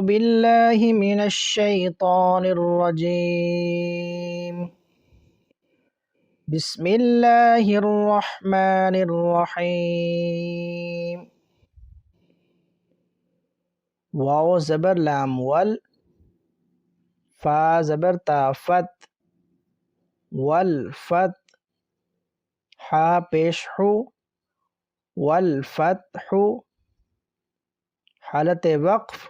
بالله من الشيطان الرجيم. بسم الله الرحمن الرحيم. واو زبر لام ول، فا زبر تا فت، والفت، حا پیش حو، والفتح، حالت وقف،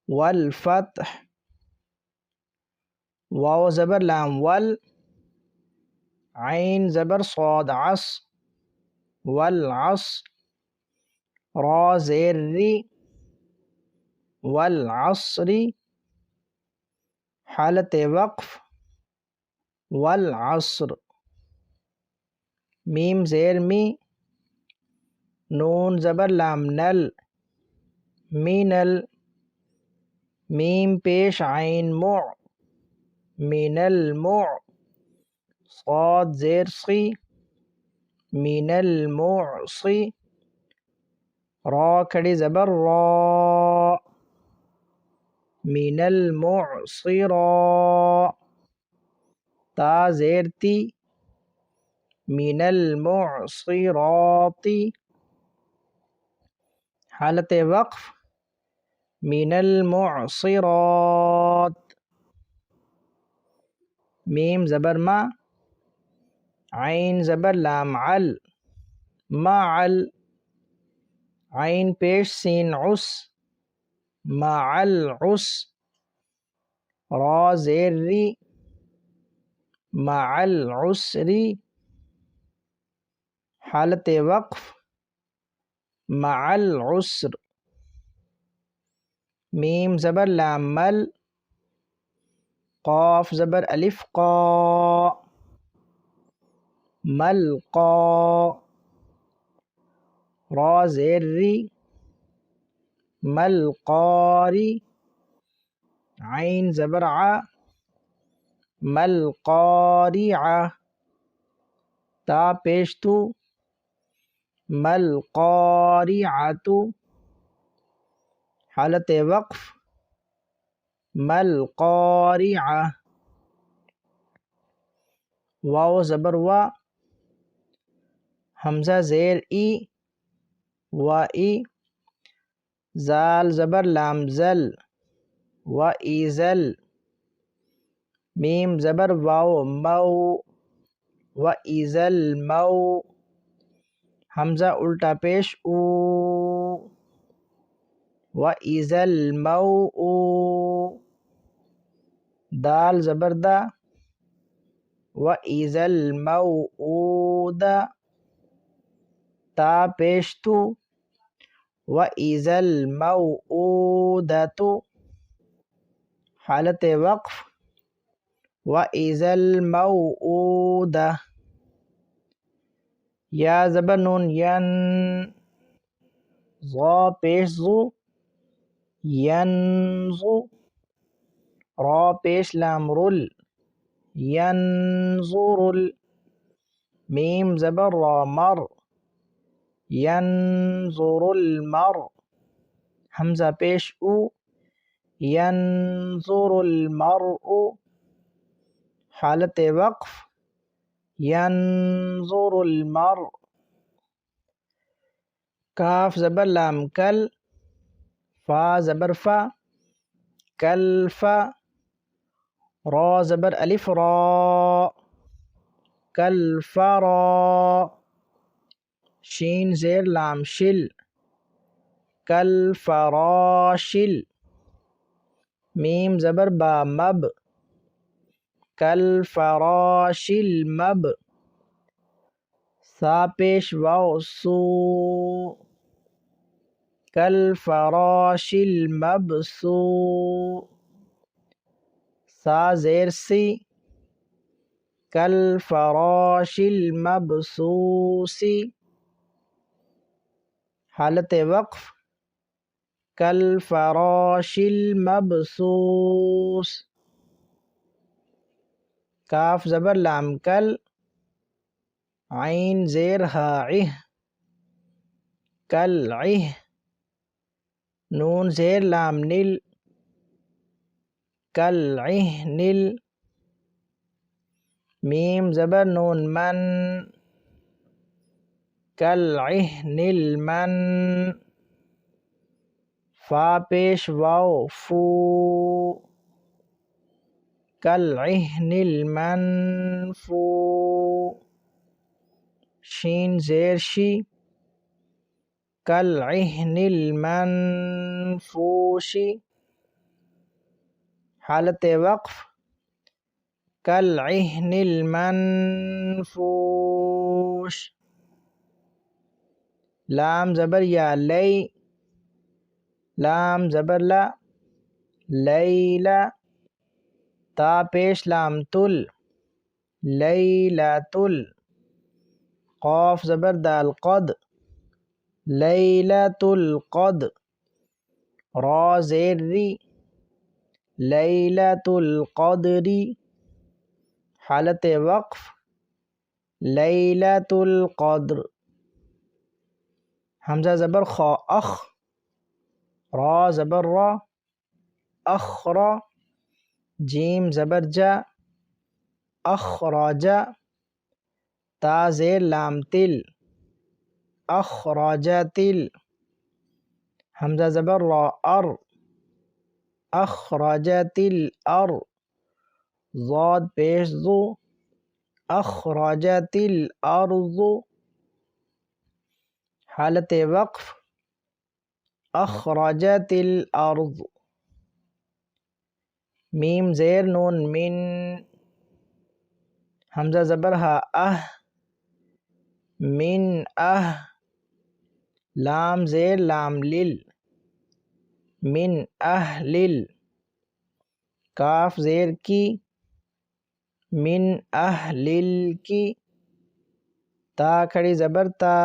والفتح. واو زبر لام ول، عین زبر صاد عص، والعصر، را زیر ری، والعصر، حالت وقف، والعصر. میم زیر می، نون زبر لام نل، مینل، میم پیش عین مع، من المع، صاد زیر صی، من المعصی، را کھڑی زبر را، من المعصرا، تا زیر تی، من المعصرات، حالت وقف، من المعصرات. میم زبر ما، عین زبر لام عل، معل، عین پیش سین عس، مع العس، را زیر ری، مع العسر، حالت وقف، مع العسر. میم زبر لام مل، قاف زبر الف قا، ملقا، را زیر ری، ملقاری، عین زبر ع، ملقارعہ، تا پیش تو، ملقارعۃ، حالت وقف، ملقارعہ. واو زبر وا، حمزہ زیر ای، وائی، زال زبر لام زل، وایزل، میم زبر واو مو، وایزل مو، حمزہ الٹا پیش او، وایزل موء، دال زبر دا، وایزل موءودہ، تا پیش تو، وایزل موءودۃ، حالت وقف، وایزل موءودہ. یا زبر نون ین، ظا پیش زو، ینظو، را پیش لام رل، ینظرل، میم زبر را مر، ینظر المر، حمزہ پیش او، ینظر المرء، حالت وقف، ینظر المرء. کاف زبر لام کل، فا زبر فا، کلفا، را زبر الف را، کلفرا، شین زیر لام شل، کلفراشل، میم زبر با مب، کلفراشل مب، سا پیش واو سو، کلفراشل مبسو، سا زیر سی، کلفراشل مبسوسی، حالت وقف، کلفراشل مبسوس. کاف زبر لام کل، عین زیر ہا عہ، کلعہ، نون زیر لام نل کالعہن میم زبر نون من کالعہن المن فا پیش واو فو کالعہن المنفو شین زیر شی کالعہن المنفوش حالت وقف کالعہن المنفوش لام زبر یا لی لام زبر لا لیلا تا پیش لام تل لیلۃ قاف زبر دال قد لیلۃ القد را زیر ری لیلۃ القدر حالت وقف لیلۃ القدر حمزہ زبر خا اخ را زبر را اخرا جیم زبر جا اخراجا تا زیر لام تل اخراجت حمزہ زبر را ار اخراجت الارض ضاد پیش ذو اخراجت الارض حالت وقف اخراجت الارض میم زیر نون من حمزہ زبر ہا من لام زیر لام لل من اہلل کاف زیر کی من اہلل کی تا کھڑی زبر تا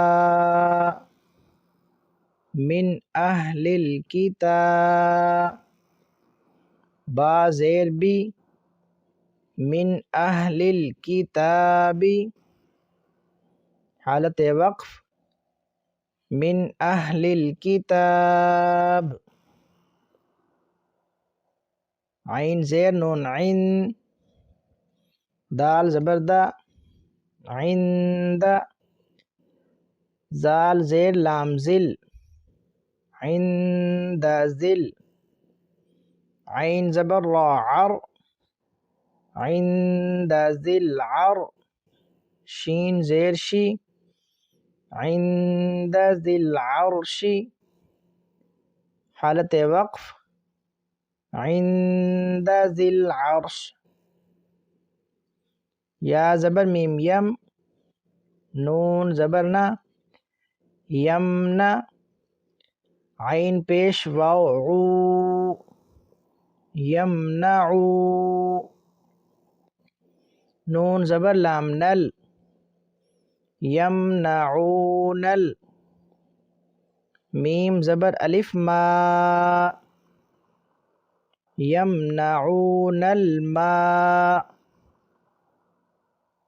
من اہلل کتاب با زیر بی من اہلل کتاب حالت وقف من اہلل کتاب عین زیر نون عین دال زبر دا عند زال زیر لام زل عند ذل عین زبر را عر عند ذل عر شین زیر شی عند ذل عرش حالت وقف عند ذل عرش یا زبر میم یم نون زبر نا یمنا عین پیش واو عو یمنعو نون زبر لام نل یمنعونل میم زبر الف ما یمنعون الماء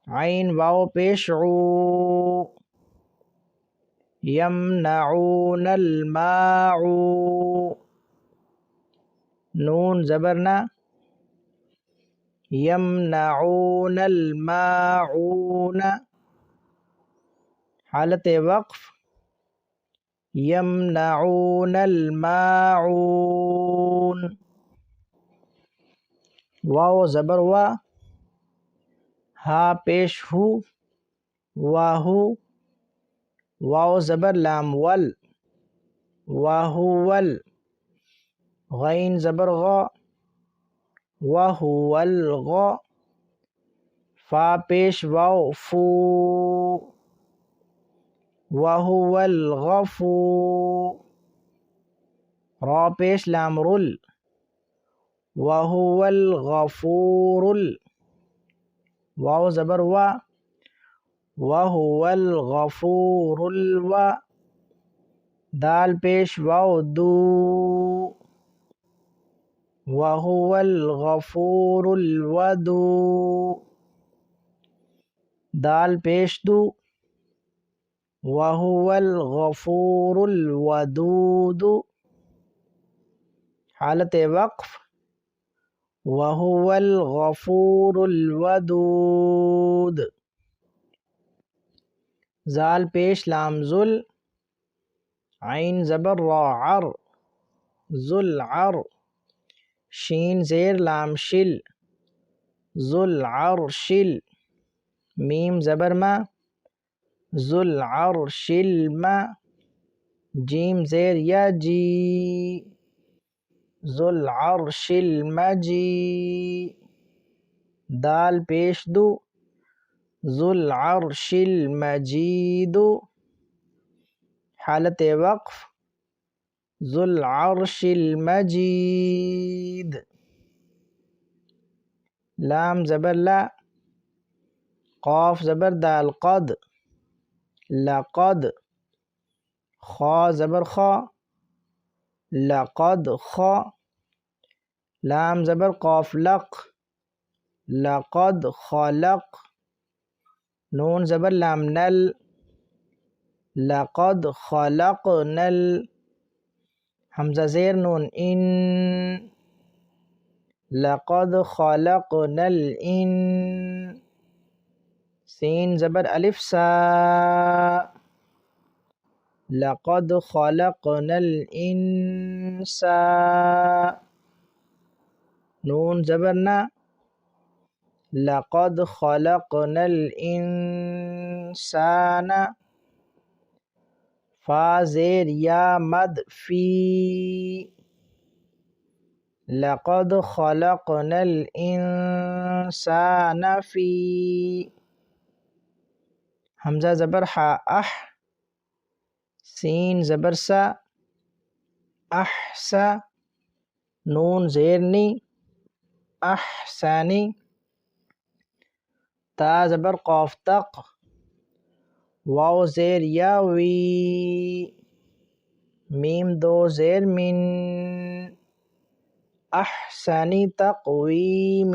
عین واو پیش عو یمنعون الماء نون زبرنا یمنعون الماعون حالت وقف یمنعون الماعون واو زبر وا ہا پیش ہو واہو واو زبر لام ول واہول غین زبر غا وهو الغا فا پیش واو فو وهو الغفو را پیش لام رل وهو الغفور واو زبر وا وهو الغفور الوا دال پیش واو دو وهو الغفور الودود دال پیش دو وهو الغفور الودود حالت وقف وهو الغفور الودود. زال پیش لام ذل، عین زبر را عر، ذل عر. شین زیر لام شل، ذل عرشل. میم زبر ما، ذل عرشل ما. جیم زیر یا جی، ذل عرشل مجی. دال پیش دو، ذل عرشل مجید. حالت وقف ذل عرش المجید. لام زبر لا، قاف زبر دال قد، لقد. خا زبر خا، لقد خا. لام زبر قاف لق، لقد خلق. نون زبر لام نل، لقد خلقنا حمزہ زیر نون ان، لقد خلقنا الان. سین زبر الف سا، لقد خلقنا الانسان. نون زبر نا، لقد خلقنا الانسان. فا زیر یا مد فی، لقد خلقنا الانسان فی. حمزہ زبر حا اح، سین زبر سا، احسا. نون زیر نی، احسانی. تا زبر قاف تق، واو زیر یا وی. میم دو زیر من، احسنی تقویم.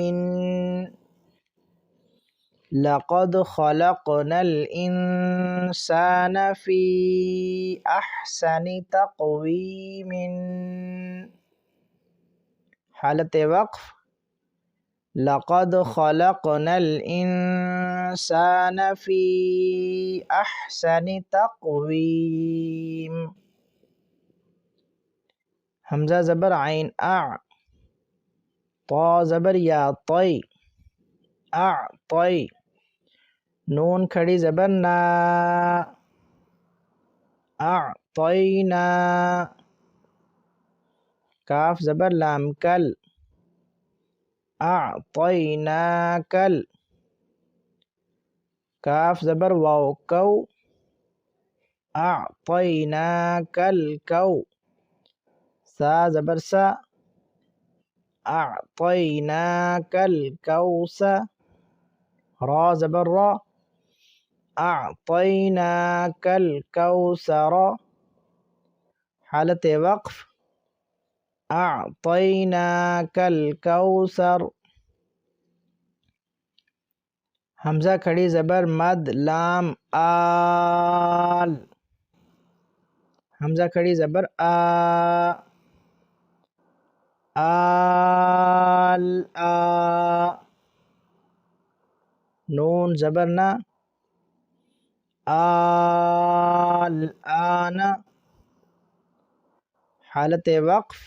لقد خلقنا الانسان فی احسن تقویم. حالت وقف لقد خلقنا الانسان فی احسن تقویم. حمزہ زبر عین اع، طا زبر یا طی، اعطی. نون کھڑی زبر نا، اعطینا. کاف زبر لام کل، اعطیناکل. کاف زبر واو کو، اعطیناکل کو. سا زبر سا، اعطیناکل کوسا. را زبر را، اعطیناکل کوثر. حالت وقف اعطیناکل کوثر. حمزہ کھڑی زبر مد لام آل، حمزہ کھڑی زبر آ، آل آ. نون زبر نا، آل آنا. حالت وقف